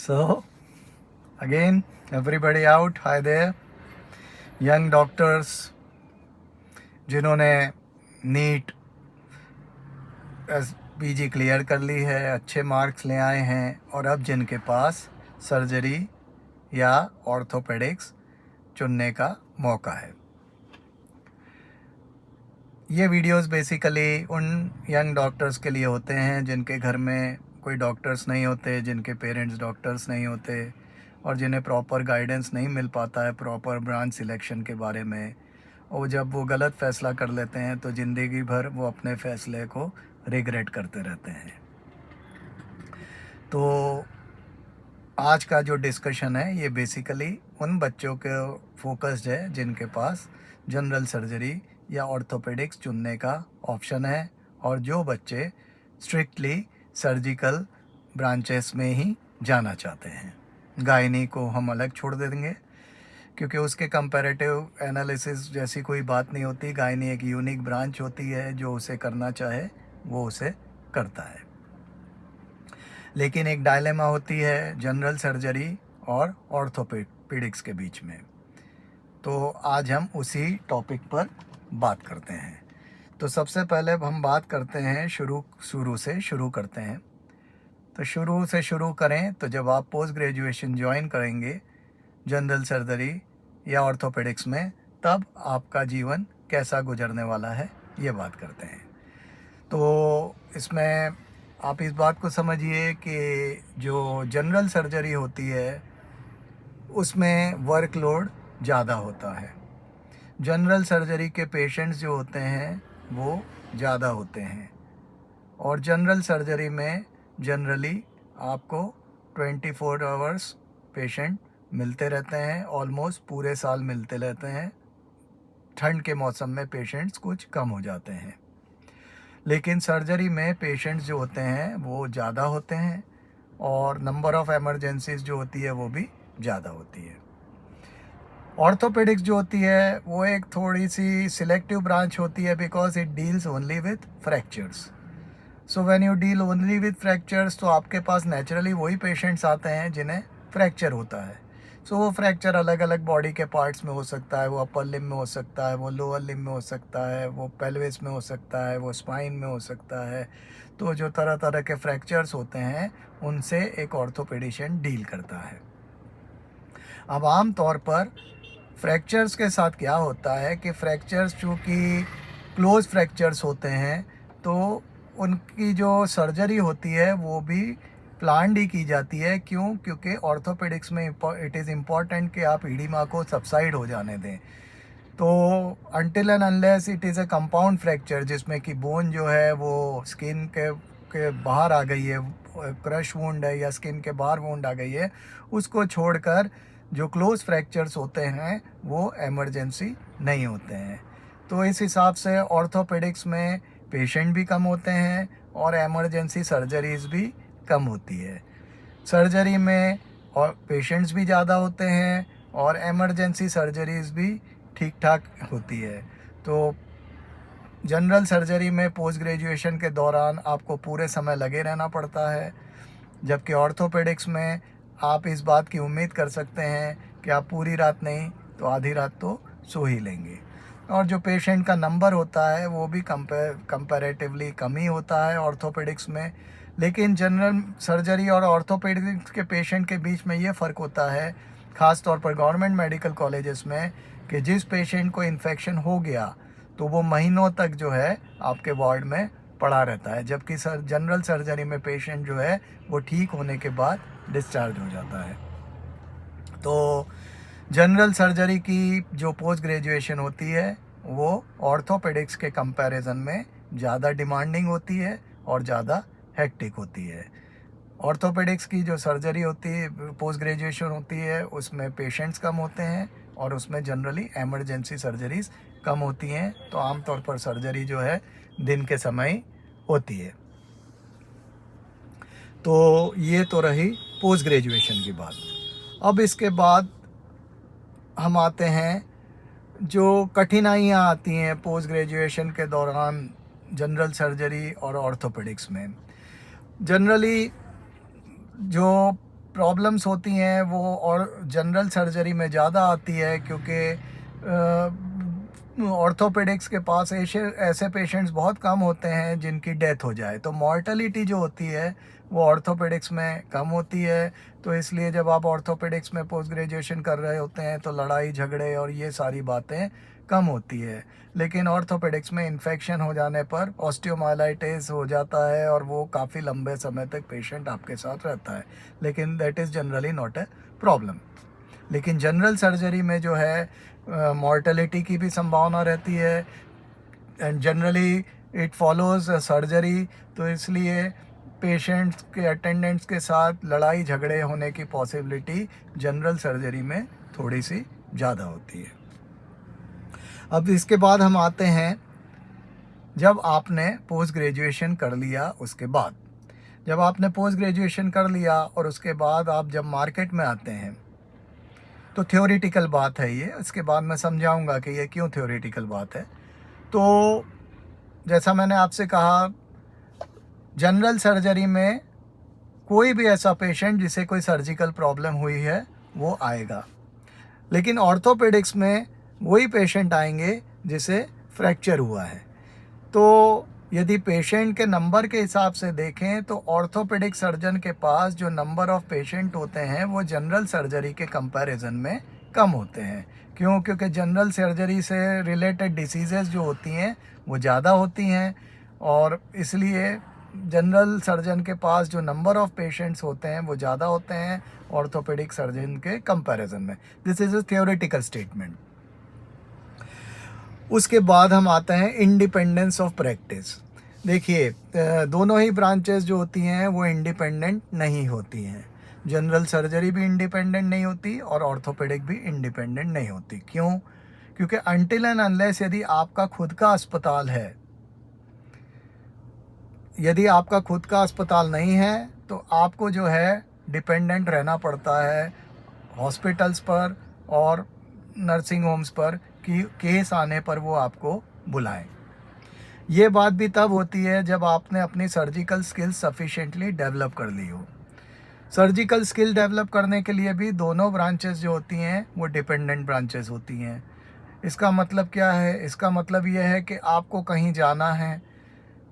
So, again, everybody out, hi there. Young doctors जिन्होंने NEET PG clear कर ली है, अच्छे मार्क्स ले आए हैं और अब जिनके पास सर्जरी या ऑर्थोपेडिक्स चुनने का मौका है। ये वीडियोस बेसिकली उन यंग डॉक्टर्स के लिए होते हैं जिनके घर में कोई डॉक्टर्स नहीं होते, जिनके पेरेंट्स डॉक्टर्स नहीं होते और जिन्हें प्रॉपर गाइडेंस नहीं मिल पाता है प्रॉपर ब्रांच सिलेक्शन के बारे में। और जब वो गलत फ़ैसला कर लेते हैं तो ज़िंदगी भर वो अपने फ़ैसले को रिग्रेट करते रहते हैं। तो आज का जो डिस्कशन है ये बेसिकली उन बच्चों के फोकस्ड है जिनके पास जनरल सर्जरी या ऑर्थोपेडिक्स चुनने का ऑप्शन है और जो बच्चे स्ट्रिक्टली सर्जिकल ब्रांचेस में ही जाना चाहते हैं। गायनी को हम अलग छोड़ देंगे क्योंकि उसके कंपैरेटिव एनालिसिस जैसी कोई बात नहीं होती। गायनी एक यूनिक ब्रांच होती है, जो उसे करना चाहे वो उसे करता है। लेकिन एक डायलेमा होती है जनरल सर्जरी और ऑर्थोपेडिक्स के बीच में। तो आज हम उसी टॉपिक पर बात करते हैं। तो सबसे पहले हम बात करते हैं शुरू से शुरू करते हैं। तो शुरू से शुरू करें तो जब आप पोस्ट ग्रेजुएशन ज्वाइन करेंगे जनरल सर्जरी या ऑर्थोपेडिक्स में, तब आपका जीवन कैसा गुजरने वाला है ये बात करते हैं। तो इसमें आप इस बात को समझिए कि जो जनरल सर्जरी होती है उसमें वर्कलोड ज़्यादा होता है। जनरल सर्जरी के पेशेंट्स जो होते हैं वो ज़्यादा होते हैं और जनरल सर्जरी में जनरली आपको 24 आवर्स पेशेंट मिलते रहते हैं, ऑलमोस्ट पूरे साल मिलते रहते हैं। ठंड के मौसम में पेशेंट्स कुछ कम हो जाते हैं, लेकिन सर्जरी में पेशेंट्स जो होते हैं वो ज़्यादा होते हैं और नंबर ऑफ़ एमरजेंसीज जो होती है वो भी ज़्यादा होती है। ऑर्थोपेडिक्स जो होती है वो एक थोड़ी सी सिलेक्टिव ब्रांच होती है because it deals only with fractures. So when you deal only with fractures तो आपके पास नेचुरली वही पेशेंट्स आते हैं जिन्हें फ्रैक्चर होता है। सो वो फ्रैक्चर अलग अलग बॉडी के पार्ट्स में हो सकता है, वो अपर लिम्ब में हो सकता है, वो लोअर लिम्ब में हो सकता है, वो पेल्विस में हो सकता है, वो स्पाइन में हो सकता है। तो जो तरह तरह के फ्रैक्चर्स होते हैं उनसे एक ऑर्थोपेडिशियन डील करता है। अब आम तौर पर फ्रैक्चर्स के साथ क्या होता है कि फ्रैक्चर्स चूँकि क्लोज फ्रैक्चर्स होते हैं तो उनकी जो सर्जरी होती है वो भी प्लान्ड ही की जाती है। क्यों? क्योंकि ऑर्थोपेडिक्स में इट इज़ इम्पॉर्टेंट कि आप ईडिमा को सबसाइड हो जाने दें। तो until and unless it is a compound fracture जिसमें कि बोन जो है वो स्किन के बाहर आ गई है, क्रश वुंड है या स्किन के बाहर वुंड आ गई है, उसको छोड़कर जो क्लोज फ्रैक्चर्स होते हैं वो एमरजेंसी नहीं होते हैं। तो इस हिसाब से ऑर्थोपेडिक्स में पेशेंट भी कम होते हैं और एमरजेंसी सर्जरीज भी कम होती है। सर्जरी में और पेशेंट्स भी ज़्यादा होते हैं और एमरजेंसी सर्जरीज भी ठीक ठाक होती है। तो जनरल सर्जरी में पोस्ट ग्रेजुएशन के दौरान आपको पूरे समय लगे रहना पड़ता है, जबकि ऑर्थोपेडिक्स में आप इस बात की उम्मीद कर सकते हैं कि आप पूरी रात नहीं तो आधी रात तो सो ही लेंगे। और जो पेशेंट का नंबर होता है वो भी कंपैरेटिवली कम ही होता है ऑर्थोपेडिक्स में। लेकिन जनरल सर्जरी और ऑर्थोपेडिक्स के पेशेंट के बीच में ये फ़र्क होता है, ख़ास तौर पर गवर्नमेंट मेडिकल कॉलेजेस में, कि जिस पेशेंट को इन्फेक्शन हो गया तो वो महीनों तक जो है आपके वार्ड में पड़ा रहता है, जबकि जनरल सर्जरी में पेशेंट जो है वो ठीक होने के बाद डिस्चार्ज हो जाता है। तो जनरल सर्जरी की जो पोस्ट ग्रेजुएशन होती है वो ऑर्थोपेडिक्स के कंपैरिजन में ज़्यादा डिमांडिंग होती है और ज़्यादा हेक्टिक होती है। ऑर्थोपेडिक्स की जो सर्जरी होती है, पोस्ट ग्रेजुएशन होती है, उसमें पेशेंट्स कम होते हैं और उसमें जनरली एमरजेंसी सर्जरीज कम होती हैं। तो आमतौर पर सर्जरी जो है दिन के समय होती है। तो ये तो रही पोस्ट ग्रेजुएशन की बात। अब इसके बाद हम आते हैं जो कठिनाइयाँ आती हैं पोस्ट ग्रेजुएशन के दौरान जनरल सर्जरी और ऑर्थोपेडिक्स में। जनरली जो प्रॉब्लम्स होती हैं वो और जनरल सर्जरी में ज़्यादा आती है, क्योंकि ऑर्थोपेडिक्स के पास ऐसे ऐसे पेशेंट्स बहुत कम होते हैं जिनकी डेथ हो जाए, तो मॉर्टेलिटी जो होती है वो ऑर्थोपेडिक्स में कम होती है। तो इसलिए जब आप ऑर्थोपेडिक्स में पोस्ट ग्रेजुएशन कर रहे होते हैं तो लड़ाई झगड़े और ये सारी बातें कम होती है। लेकिन ऑर्थोपेडिक्स में इन्फेक्शन हो जाने पर ऑस्टियोमाइलाइटिस हो जाता है और वो काफ़ी लंबे समय तक पेशेंट आपके साथ रहता है, लेकिन that is generally not a problem. लेकिन जनरल सर्जरी में जो है मॉर्टेलिटी की भी संभावना रहती है, and generally it follows surgery, तो इसलिए पेशेंट्स के अटेंडेंट्स के साथ लड़ाई झगड़े होने की पॉसिबिलिटी जनरल सर्जरी में थोड़ी सी ज़्यादा होती है। अब इसके बाद हम आते हैं, जब आपने पोस्ट ग्रेजुएशन कर लिया उसके बाद, जब आपने पोस्ट ग्रेजुएशन कर लिया और उसके बाद आप जब मार्केट में आते हैं, तो थ्योरेटिकल बात है ये, इसके बाद मैं समझाऊंगा कि ये क्यों थ्योरेटिकल बात है। तो जैसा मैंने आपसे कहा, जनरल सर्जरी में कोई भी ऐसा पेशेंट जिसे कोई सर्जिकल प्रॉब्लम हुई है वो आएगा, लेकिन ऑर्थोपेडिक्स में वही पेशेंट आएंगे जिसे फ्रैक्चर हुआ है। तो यदि पेशेंट के नंबर के हिसाब से देखें तो ऑर्थोपेडिक सर्जन के पास जो नंबर ऑफ पेशेंट होते हैं वो जनरल सर्जरी के कंपैरिजन में कम होते हैं। क्यों? क्योंकि जनरल सर्जरी से रिलेटेड डिसीज़ेस जो होती हैं वो ज़्यादा होती हैं, और इसलिए जनरल सर्जन के पास जो नंबर ऑफ पेशेंट्स होते हैं वो ज़्यादा होते हैं ऑर्थोपेडिक सर्जन के कंपैरिजन में। This is a theoretical statement. उसके बाद हम आते हैं इंडिपेंडेंस ऑफ प्रैक्टिस। देखिए, दोनों ही ब्रांचेस जो होती हैं वो इंडिपेंडेंट नहीं होती हैं। जनरल सर्जरी भी इंडिपेंडेंट नहीं होती और ऑर्थोपेडिक भी इंडिपेंडेंट नहीं होती। क्यों? क्योंकि अनटिल एंड अनलेस यदि आपका खुद का अस्पताल है, यदि आपका खुद का अस्पताल नहीं है तो आपको जो है डिपेंडेंट रहना पड़ता है हॉस्पिटल्स पर और नर्सिंग होम्स पर कि केस आने पर वो आपको बुलाएं। ये बात भी तब होती है जब आपने अपनी सर्जिकल स्किल्स सफिशिएंटली डेवलप कर ली हो। सर्जिकल स्किल डेवलप करने के लिए भी दोनों ब्रांचेस जो होती हैं वो डिपेंडेंट ब्रांचेस होती हैं। इसका मतलब क्या है? इसका मतलब ये है कि आपको कहीं जाना है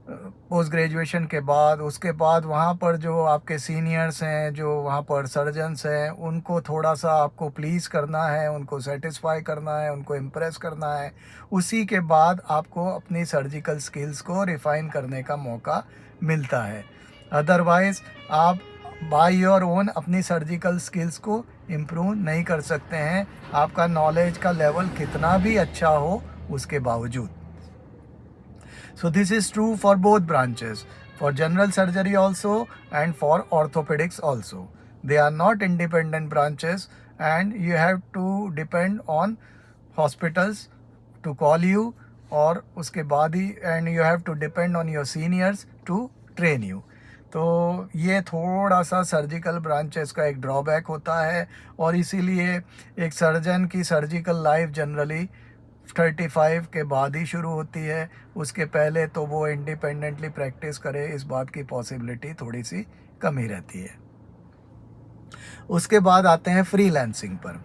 पोस्ट ग्रेजुएशन के बाद, उसके बाद वहाँ पर जो आपके सीनियर्स हैं, जो वहाँ पर सर्जन्स हैं, उनको थोड़ा सा आपको प्लीज़ करना है, उनको सेटिस्फाई करना है, उनको इम्प्रेस करना है। उसी के बाद आपको अपनी सर्जिकल स्किल्स को रिफ़ाइन करने का मौका मिलता है। अदरवाइज़ आप बाय योर ओन अपनी सर्जिकल स्किल्स को इम्प्रूव नहीं कर सकते हैं, आपका नॉलेज का लेवल कितना भी अच्छा हो उसके बावजूद। So this is true for both branches, for general surgery also and for orthopedics also. They are not independent branches and you have to depend on hospitals to call you, और उसके बाद ही and you have to depend on your seniors to train you. तो ये थोड़ा सा surgical branches का एक drawback होता है, और इसीलिए एक सर्जन की सर्जिकल लाइफ जनरली 35 के बाद ही शुरू होती है। उसके पहले तो वो इंडिपेंडेंटली प्रैक्टिस करे, इस बात की पॉसिबिलिटी थोड़ी सी कम ही रहती है। उसके बाद आते हैं फ्रीलांसिंग पर।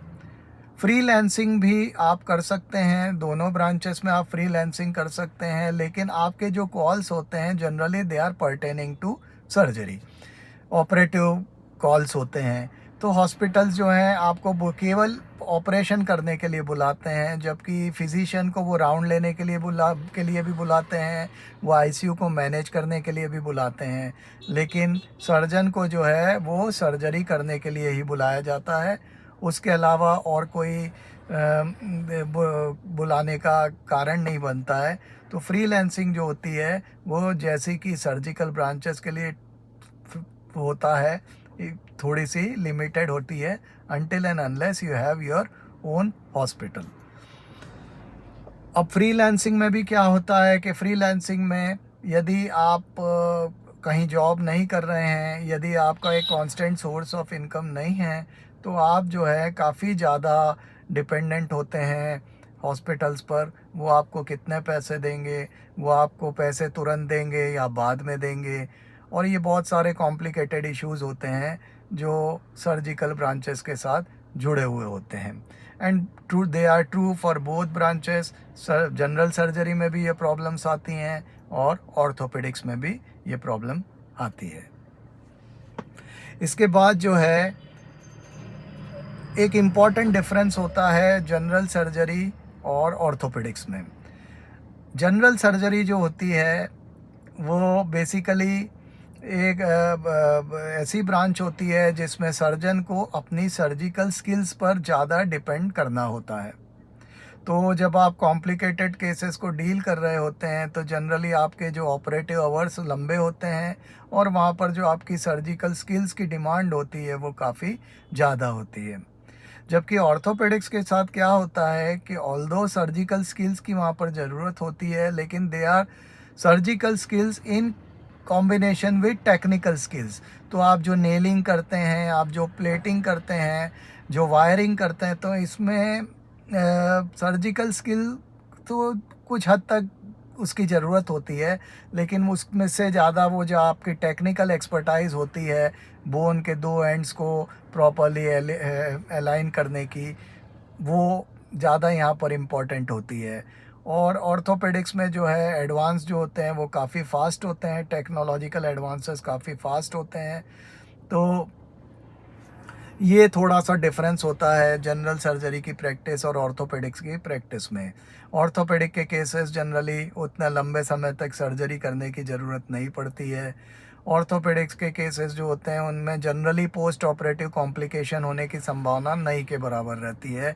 फ्रीलांसिंग भी आप कर सकते हैं, दोनों ब्रांचेस में आप फ्रीलांसिंग कर सकते हैं, लेकिन आपके जो कॉल्स होते हैं generally they are pertaining to surgery, operative calls होते हैं। तो हॉस्पिटल्स जो हैं आपको केवल ऑपरेशन करने के लिए बुलाते हैं, जबकि फिजिशियन को वो राउंड लेने के लिए भी बुलाते हैं, वो आईसीयू को मैनेज करने के लिए भी बुलाते हैं, लेकिन सर्जन को जो है वो सर्जरी करने के लिए ही बुलाया जाता है। उसके अलावा और कोई बुलाने का कारण नहीं बनता है। तो फ्रीलांसिंग जो होती है वो जैसे कि सर्जिकल ब्रांचेस के लिए होता है, थोड़ी सी लिमिटेड होती है, until and unless you have your own hospital. अब फ्रीलांसिंग में भी क्या होता है कि फ्रीलांसिंग में यदि आप कहीं जॉब नहीं कर रहे हैं, यदि आपका एक कांस्टेंट सोर्स ऑफ इनकम नहीं है, तो आप जो है काफ़ी ज़्यादा डिपेंडेंट होते हैं हॉस्पिटल्स पर। वो आपको कितने पैसे देंगे, वो आपको पैसे तुरंत देंगे या बाद में देंगे, और ये बहुत सारे कॉम्प्लिकेटेड इश्यूज़ होते हैं जो सर्जिकल ब्रांचेस के साथ जुड़े हुए होते हैं। And true they are true for both branches. General surgery में भी ये प्रॉब्लम्स आती हैं और ऑर्थोपेडिक्स में भी ये प्रॉब्लम आती है। इसके बाद जो है एक इम्पॉर्टेंट डिफरेंस होता है जनरल सर्जरी और ऑर्थोपेडिक्स में। जनरल सर्जरी जो होती है वो बेसिकली एक ऐसी ब्रांच होती है जिसमें सर्जन को अपनी सर्जिकल स्किल्स पर ज़्यादा डिपेंड करना होता है। तो जब आप कॉम्प्लिकेटेड केसेस को डील कर रहे होते हैं तो जनरली आपके जो ऑपरेटिव आवर्स लंबे होते हैं और वहाँ पर जो आपकी सर्जिकल स्किल्स की डिमांड होती है वो काफ़ी ज़्यादा होती है। जबकि ऑर्थोपेडिक्स के साथ क्या होता है कि ऑल्दो सर्जिकल स्किल्स की वहाँ पर ज़रूरत होती है, लेकिन they are surgical skills in combination with technical skills. तो आप जो नेलिंग करते हैं, आप जो प्लेटिंग करते हैं, जो वायरिंग करते हैं, तो इसमें सर्जिकल स्किल तो कुछ हद तक उसकी ज़रूरत होती है, लेकिन उसमें से ज़्यादा वो जो आपकी टेक्निकल एक्सपर्टाइज होती है बोन के दो एंड्स को प्रॉपरली अलाइन करने की, वो ज़्यादा यहाँ पर इम्पॉर्टेंट होती है। और ऑर्थोपेडिक्स में जो है एडवांस जो होते हैं वो काफ़ी फ़ास्ट होते हैं, टेक्नोलॉजिकल एडवांसेस काफ़ी फ़ास्ट होते हैं। तो ये थोड़ा सा डिफरेंस होता है जनरल सर्जरी की प्रैक्टिस और ऑर्थोपेडिक्स की प्रैक्टिस में। ऑर्थोपेडिक के केसेस जनरली उतना लंबे समय तक सर्जरी करने की ज़रूरत नहीं पड़ती है। ऑर्थोपेडिक्स के केसेस जो होते हैं उनमें जनरली पोस्ट ऑपरेटिव कॉम्प्लिकेशन होने की संभावना नहीं के बराबर रहती है,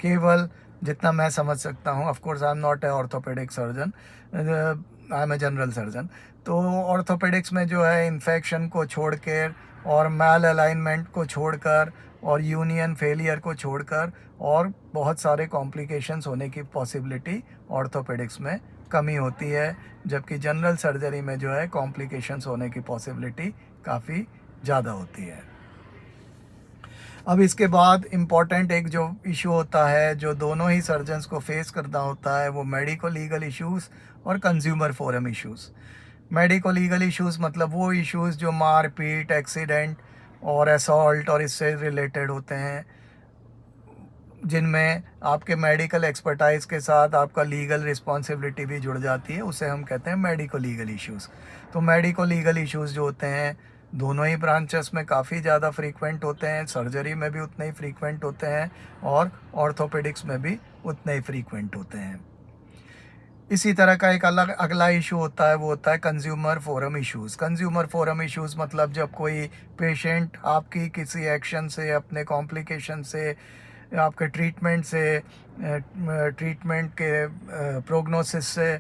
केवल जितना मैं समझ सकता हूँ। Of course I am not a orthopaedic surgeon, I am a general surgeon. तो ऑर्थोपेडिक्स में जो है इन्फेक्शन को छोड़ के और मैल अलाइनमेंट को छोड़कर और यूनियन फेलियर को छोड़कर और बहुत सारे कॉम्प्लिकेशंस होने की पॉसिबिलिटी ऑर्थोपेडिक्स में कमी होती है, जबकि जनरल सर्जरी में जो है कॉम्प्लिकेशंस होने की पॉसिबिलिटी काफ़ी ज़्यादा होती है। अब इसके बाद इम्पॉर्टेंट एक जो इशू होता है जो दोनों ही सर्जन्स को फेस करना होता है वो मेडिको लीगल इश्यूज़ और consumer forum issues. Medico legal issues मतलब वो इश्यूज़ जो मारपीट, एक्सीडेंट और असॉल्ट और इससे रिलेटेड होते हैं, जिनमें आपके मेडिकल एक्सपर्टाइज के साथ आपका लीगल रिस्पॉन्सिबिलिटी भी जुड़ जाती है, उसे हम कहते हैं मेडिको लीगल इश्यूज़। तो मेडिको लीगल इश्यूज़ जो होते हैं दोनों ही ब्रांचेस में काफ़ी ज़्यादा फ्रीक्वेंट होते हैं, सर्जरी में भी उतने ही फ्रीक्वेंट होते हैं और ऑर्थोपेडिक्स में भी उतने ही फ्रीक्वेंट होते हैं। इसी तरह का एक अगला इशू होता है वो होता है consumer forum issues. Consumer forum issues मतलब जब कोई पेशेंट आपकी किसी एक्शन से, अपने कॉम्प्लिकेशन से, आपके ट्रीटमेंट से, ट्रीटमेंट के प्रोग्नोसिस से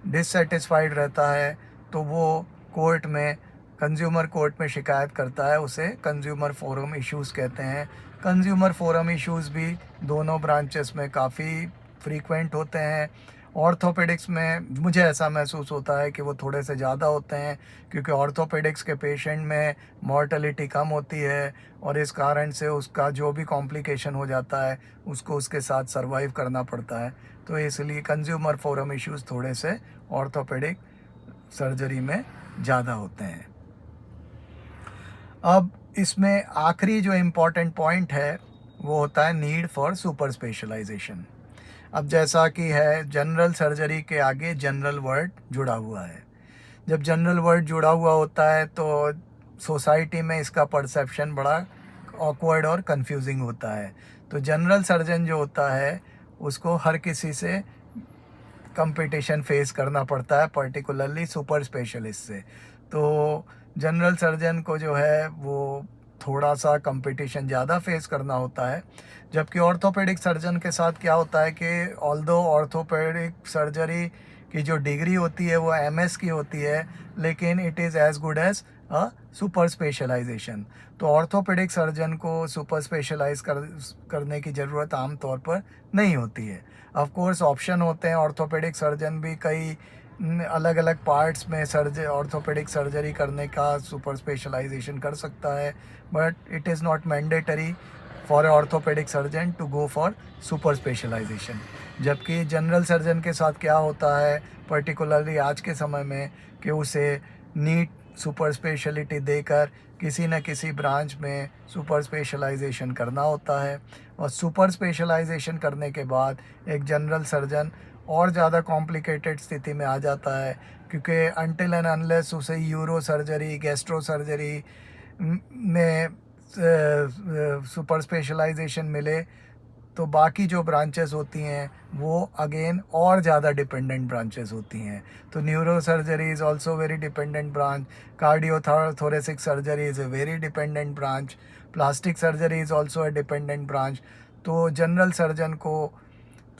डिससेटिस्फाइड रहता है तो वो कोर्ट में, कंज्यूमर कोर्ट में शिकायत करता है, उसे कंज्यूमर फोरम इश्यूज़ कहते हैं। कंज्यूमर फोरम इश्यूज़ भी दोनों ब्रांचेस में काफ़ी फ्रीक्वेंट होते हैं। ऑर्थोपेडिक्स में मुझे ऐसा महसूस होता है कि वो थोड़े से ज़्यादा होते हैं, क्योंकि ऑर्थोपेडिक्स के पेशेंट में मॉर्टेलिटी कम होती है और इस कारण से उसका जो भी कॉम्प्लिकेशन हो जाता है उसको उसके साथ सर्वाइव करना पड़ता है। तो इसलिए कंज्यूमर फोरम इश्यूज़ थोड़े से ऑर्थोपेडिक सर्जरी में ज़्यादा होते हैं। अब इसमें आखिरी जो इम्पॉर्टेंट पॉइंट है वो होता है नीड फॉर सुपर स्पेशलाइजेशन। अब जैसा कि है जनरल सर्जरी के आगे जनरल वर्ड जुड़ा हुआ है। जब जनरल वर्ड जुड़ा हुआ होता है तो सोसाइटी में इसका परसेप्शन बड़ा ऑकवर्ड और कंफ्यूजिंग होता है। तो जनरल सर्जन जो होता है उसको हर किसी से कंपटीशन फेस करना पड़ता है, पर्टिकुलरली सुपर स्पेशलिस्ट से। तो जनरल सर्जन को जो है वो थोड़ा सा कंपटीशन ज़्यादा फेस करना होता है, जबकि ऑर्थोपेडिक सर्जन के साथ क्या होता है कि ऑल्दो ऑर्थोपेडिक सर्जरी की जो डिग्री होती है वो एमएस की होती है, लेकिन it is as good as a super specialisation. तो ऑर्थोपेडिक सर्जन को सुपर स्पेशलाइज करने की ज़रूरत आमतौर पर नहीं होती है। ऑफ कोर्स ऑप्शन होते हैं, ऑर्थोपेडिक सर्जन भी कई अलग अलग पार्ट्स में ऑर्थोपेडिक सर्जरी करने का सुपर स्पेशलाइजेशन कर सकता है, but it is not mandatory for orthopaedic surgeon to go for super specialisation. जबकि जनरल सर्जन के साथ क्या होता है पर्टिकुलरली आज के समय में कि उसे नीट सुपर स्पेशलिटी देकर किसी न किसी ब्रांच में सुपर स्पेशलाइजेशन करना होता है, और सुपर स्पेशलाइजेशन करने के बाद एक जनरल सर्जन और ज़्यादा कॉम्प्लिकेटेड स्थिति में आ जाता है, क्योंकि अनटिल एंड अनलेस उसे यूरो सर्जरी, गैस्ट्रो सर्जरी में सुपर स्पेशलाइजेशन मिले, तो बाकी जो ब्रांचेस होती हैं वो अगेन और ज़्यादा डिपेंडेंट ब्रांचेस होती हैं। तो neuro surgery is also very dependent branch, cardio thoracic surgery is a very dependent branch, plastic surgery is also a dependent branch. तो जनरल सर्जन को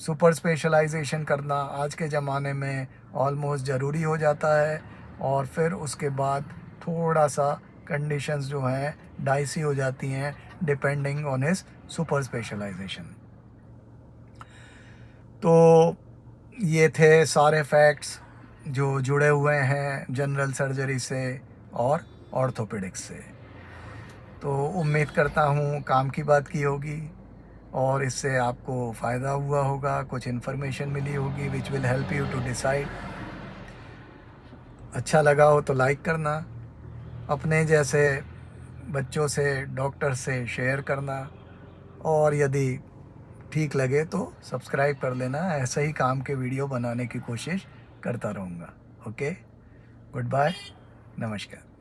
सुपर स्पेशलाइजेशन करना आज के ज़माने में ऑलमोस्ट ज़रूरी हो जाता है, और फिर उसके बाद थोड़ा सा कंडीशंस जो हैं डाइसी हो जाती हैं depending on his super specialisation. तो ये थे सारे फैक्ट्स जो जुड़े हुए हैं जनरल सर्जरी से और ऑर्थोपेडिक्स से। तो उम्मीद करता हूँ काम की बात की होगी और इससे आपको फ़ायदा हुआ होगा, कुछ इन्फॉर्मेशन मिली होगी which will help you to decide. अच्छा लगा हो तो लाइक करना, अपने जैसे बच्चों से, डॉक्टर से शेयर करना, और यदि ठीक लगे तो सब्सक्राइब कर लेना। ऐसे ही काम के वीडियो बनाने की कोशिश करता रहूँगा। ओके, गुड बाय, नमस्कार।